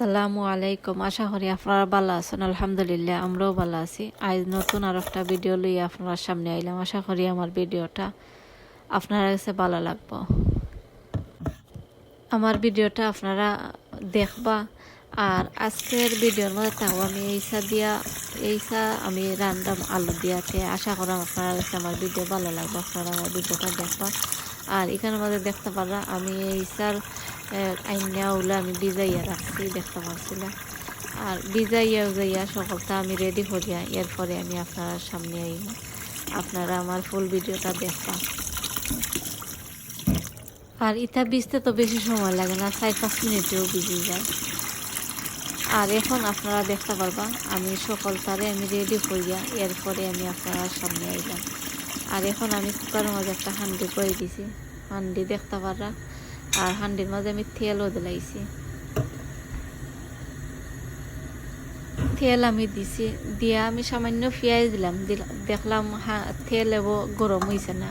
আসসালামু আলাইকুম। আশা করি আপনারা ভালো আছেন। আলহামদুলিল্লাহ আমরাও ভালো আছি। আজ নতুন আর একটা ভিডিও লইয়া আপনার সামনে আইলাম। আশা করি আমার ভিডিওটা আপনার কাছে ভালো লাগবো। আমার ভিডিওটা আপনারা দেখবা। আর আজকের ভিডিওর মধ্যে তাও আমি এইসা আমি রান্দাম আলু দিয়াতে। আশা করাম আপনারা কাছে আমার ভিডিও ভালো লাগবে, আপনারা আমার ভিডিওটা দেখবা। আর এখানের মধ্যে দেখতে পারা আমি এইসার আইনা ওগুলো আমি ভিজাইয়া রাখছি, দেখতে পাচ্ছিল। আর ভিজাইয়া সকলটা আমি রেডি করিয়া এরপরে আমি আপনার সামনে আইব। আপনারা আমার ফুল ভিডিওটা দেখবা। আর ইটা ভিজতে তো বেশি সময় লাগে না, 4-5 মিনিটেও ভিজে যায়। আর এখন আপনারা দেখতে পারবা আমি সকলটারে আমি রেডি করিয়া এরপরে আমি আপনার সামনে আইলাম। আর এখন আমি কুকারের মাঝে একটা হান্ডি করে দিছি, হান্ডি দেখতে পারা। আর হান্ডির মাঝে আমি তেলও দিলাইছি, তেল আমি দিছি। দিয়া আমি সামান্য পেঁয়াজ দিলাম, দেখলাম তেল গরম হয়েছে না।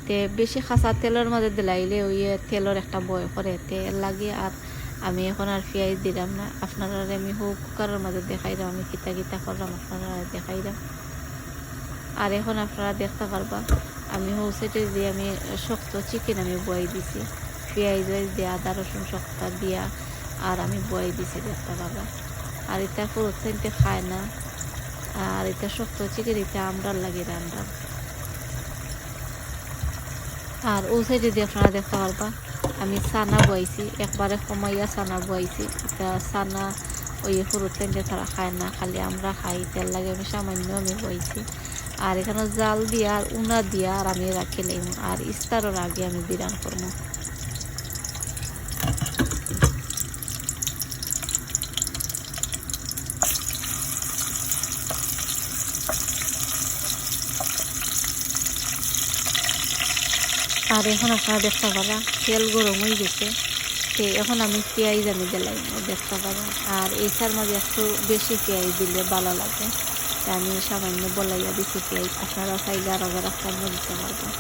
তে বেশি খাসা তেলের মাঝে দিলাইলে ওই তেলের একটা বয় করে তেল লাগে। আর আমি এখন আর পেঁয়াজ দিলাম না। আপনারা আমি কুকারের মাঝে দেখাইলাম আমি কিতা কিতা করলাম, আপনারা দেখাইলাম। আর এখন আপনারা দেখতে পারবা আমি সাইডে দিয়ে আমি শক্ত চিকেন আমি বয়ে দিছি, পেঁয়াজ দিয়ে আদা রসুন শক্ত দিয়া আর আমি বয়ে দিছি, দেখতে পারবা। আর এটা পুরোতে খায় না। আর এটা শক্ত চিকেন, এটা আমরা লাগে রান্না। আর ও সাইডে দিয়ে আপনারা দেখতে পারবা আমি চানা বয়াইছি, একবারে কমাইয়া চানা বয়াইছি। এটা চানা ওই পুরোতে তারা খায় না, খালি আমরা খাই, তেল লাগে আমি সামান্য আমি বয়াইছি। আর এখানে জাল দিয়া আর উনা দিয়া আর আমি রাখিলাম। আর ইস্তারের আগে আমি বিরান করবো। আর এখন আপনারা দেখতে পারা তেল গরম হয়ে গেছে। তো এখন আমি পেঁয়াজ আমি দিলাম, দেখতে পারা। আর এইটার মাঝে একটু বেশি পেঁয়াজ দিলে ভালো লাগে, আমি সামান্য বলাইয়া দিচ্ছি পেঁয়াজ। আপনারা চাইলে আরো একটা দিতে পারবেন।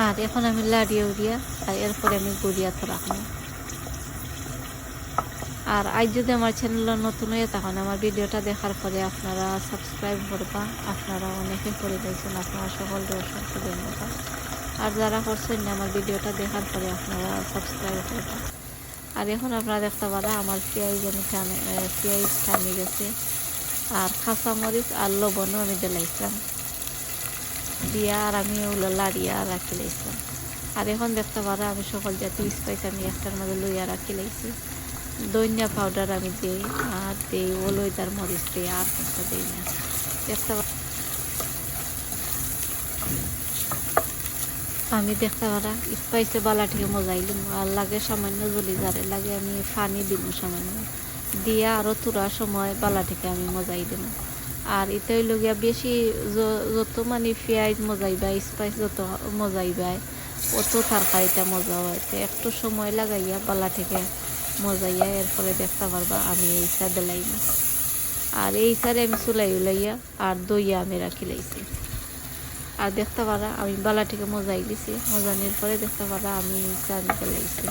আর এখন আমি লাড়িয়ে উড়িয়া আর এরপরে আমি গড়িয়াতে রাখবো। আর আজ যদি আমার চ্যানেল নতুন হয়ে তখন আমার ভিডিওটা দেখার পরে আপনারা সাবস্ক্রাইব করবা। আপনারা অনেকে করে দিয়েছেন, আপনারা সকল দর্শককে ধন্যবাদ। আর যারা করছেন না আমার ভিডিওটা দেখার পরে আপনারা সাবস্ক্রাইব করবা। আর এখন আপনারা দেখতে পারা আমার পেঁয়াজ টানি গেছে। আর কাঁচামরিচ আর লবণও আমি দিলাইছিলাম দিয়া আর আমি ওগুলো লাড়িয়া রাখি লাইছিলাম। আর এখন দেখতে পারা আমি সকল জাতীয় স্পাইস আমি একটার মধ্যে লইয়া রাখি লাইছি। ধনিয়া পাউডার আমি দিই আর দিই ওলইদার মরিচ দিই, আর কিছু দিই না। দেখতে আমি দেখতে পারা স্পাইসে বালাটিকে মজাইলাম। আর লাগে সামান্য জলি যারে লাগে আমি পানি দিব সামান্য দিয়া আরও তুরা সময় বালাটিকে আমি মজাই দিব। আর এটাই লগিয়া বেশি যত মানে পেঁয়াজ মজাইবা স্পাইস যত মজাইবা অত তরকারিটা মজা হয়। একটু সময় লাগাইয়া বালাটিকে মজাইয়া এরপরে দেখতে পারবা আমি এই চা দিলাই না। আর এই সারে আমি চুলাই উলাইয়া আর দইয়া আমি রাখি লাইছি। আর দেখতে পারা আমি বালাটিকে মজাই দিছি, মজানির পরে দেখতে পারা আমি চা নিতে লাইছি।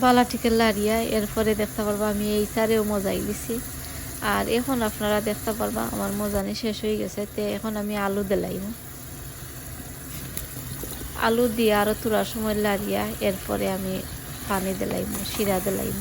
বালাটিকে লাড়িয়া এরপরে দেখতে পারবা আমি এই চারেও মজাই দিছি। আর এখন আপনারা দেখতে পারবা আমার মজানি শেষ হয়ে গেছে। তো এখন আমি আলু দিলাইম, আলু দিয়ে আরও তুরার সময় লাড়িয়া এরপরে আমি পানি দিলাইম, শিরা দিলাইম।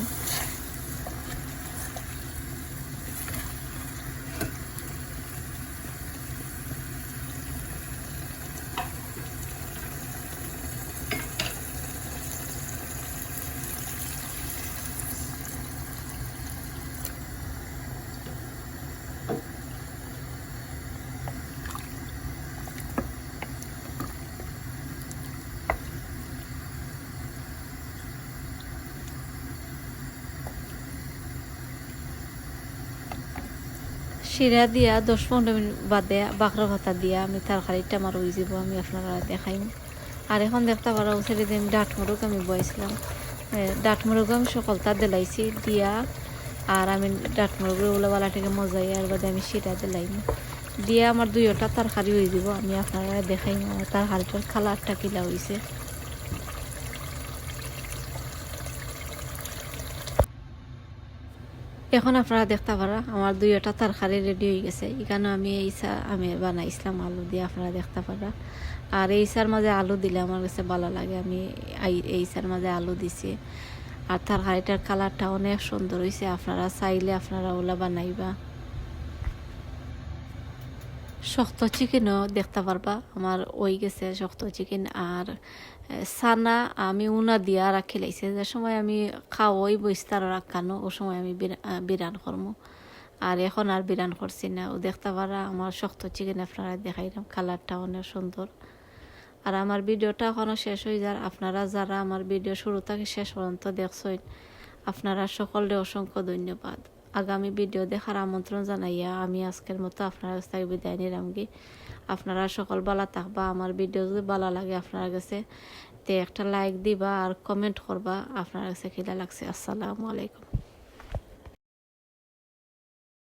শিরা দিয়া 10-15 মিনিট বাদে বাঁকড়া ভাতা দিয়া আমি তরকারিটা আমার হয়ে যাব, আমি আপনারা দেখাইম। আর এখন দেখতে পারো ছেড়ে দিয়ে আমি ডাঁট মুরগ আমি বয়েছিলাম, ডাঁট মুরগ আমি সকালটা দিলাইছি দিয়া, আর আমি ডাঁট মুরগ ওলাবালা থেকে মজাই আর বাদে আমি শিরা দিলাইম দিয়া আমার 2টা তরকারি হয়ে যাব, আমি আপনারা দেখাইম আমার তরকারিটার কালারটা কিলা হয়েছে। এখন আপনারা দেখতে পারা আমার 2টা তরকারি রেডি হয়ে গেছে। এখানে আমি আমি বানাইছিলাম আলু দিয়ে, আপনারা দেখতে পারা। আর এইসার মাঝে আলু দিলে আমার কাছে ভালো লাগে, আমি এইসার মাঝে আলু দিছি। আর তরকারিটার কালারটা অনেক সুন্দর হয়েছে, আপনারা চাইলে আপনারা ওলা বানাইবা। শক্ত চিকেনও দেখতে পারবা আমার ওই গেছে শক্ত চিকেন। আর সানা আমি উনা দিয়া রাখি লাইছে, যে সময় আমি খাওয়াই বইস্তার রাখানো ও সময় আমি বিরান করবো। আর এখন আর বিরান করছি না। ও দেখতে পারা আমার শক্ত চিকেন আপনারা দেখাইলাম, কালারটা অনেক সুন্দর। আর আমার ভিডিওটা এখনও শেষ হয়ে যায়। আপনারা যারা আমার ভিডিও শুরু থেকে শেষ পর্যন্ত দেখছেন, আপনারা সকলে অসংখ্য ধন্যবাদ। আগামী ভিডিও দেখার আমন্ত্রণ জানাইয়া আমি আজকের মতো আপনার কাছ থেকে বিদায় নিলামগি। আপনারা সকল ভালো থাকবা। আমার ভিডিও যদি ভালো লাগে আপনার কাছে তে একটা লাইক দিবা আর কমেন্ট করবা আপনার কাছে কিলা লাগছে। আসসালামু আলাইকুম।